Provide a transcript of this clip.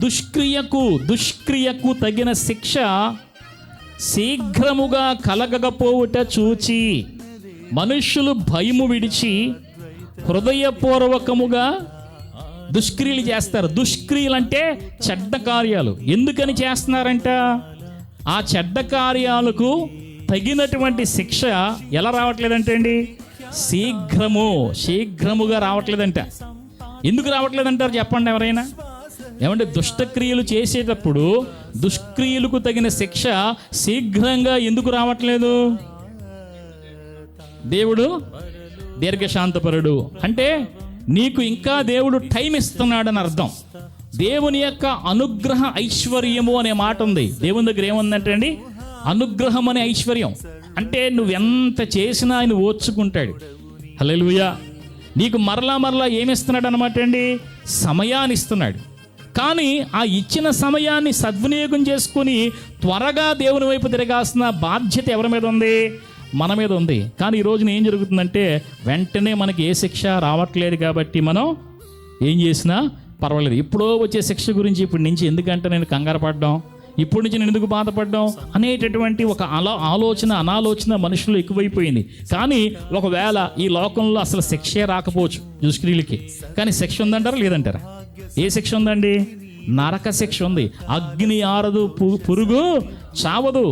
దుష్క్రియకు తగిన శిక్ష శీఘ్రముగా కలగకపోవుట చూచి మనుష్యులు భయము విడిచి హృదయపూర్వకముగా దుష్క్రియలు చేస్తారు. దుష్క్రియలు అంటే చెడ్డ కార్యాలు. ఎందుకని చేస్తున్నారంట? ఆ చెడ్డ కార్యాలకు తగినటువంటి శిక్ష ఎలా రావట్లేదంటే అండి, శీఘ్రముగా రావట్లేదంట. ఎందుకు రావట్లేదంటారు చెప్పండి ఎవరైనా? ఏమంటే దుష్టక్రియలు చేసేటప్పుడు దుష్క్రియలకు తగిన శిక్ష శీఘ్రంగా ఎందుకు రావట్లేదు? దేవుడు దీర్ఘశాంతపరుడు అంటే నీకు ఇంకా దేవుడు టైం ఇస్తున్నాడని అర్థం. దేవుని యొక్క అనుగ్రహ ఐశ్వర్యము అనే మాట ఉంది. దేవుని దగ్గర ఏముందంటే అండి, అనుగ్రహం అనే ఐశ్వర్యం. అంటే నువ్వెంత చేసినా ఆయన ఓర్చుకుంటాడు. హల్లెలూయా. నీకు మరలా ఏమిస్తున్నాడు అనమాట అండి, సమయాన్ని ఇస్తున్నాడు. కానీ ఆ ఇచ్చిన సమయాన్ని సద్వినియోగం చేసుకుని త్వరగా దేవుని వైపు తిరగాల్సిన బాధ్యత ఎవరి మీద ఉంది? మన మీద ఉంది. కానీ ఈ రోజున ఏం జరుగుతుందంటే వెంటనే మనకి ఏ శిక్ష రావట్లేదు కాబట్టి మనం ఏం చేసినా పర్వాలేదు. ఇప్పుడో వచ్చే శిక్ష గురించి ఇప్పటి నుంచి ఎందుకంటే నేను కంగారు పడ్డాం, ఇప్పటి నుంచి నేను ఎందుకు బాధపడ్డాం అనేటటువంటి ఒక అనాలోచన మనుషులు ఎక్కువైపోయింది. కానీ ఒకవేళ ఈ లోకంలో అసలు శిక్షే రాకపోవచ్చు దుష్క్రియలకి, కానీ శిక్ష ఉందంటారా లేదంటారా? ఏ శిక్ష ఉందండి? నరక శిక్ష ఉంది. అగ్ని ఆరదు, పురుగు చావదు.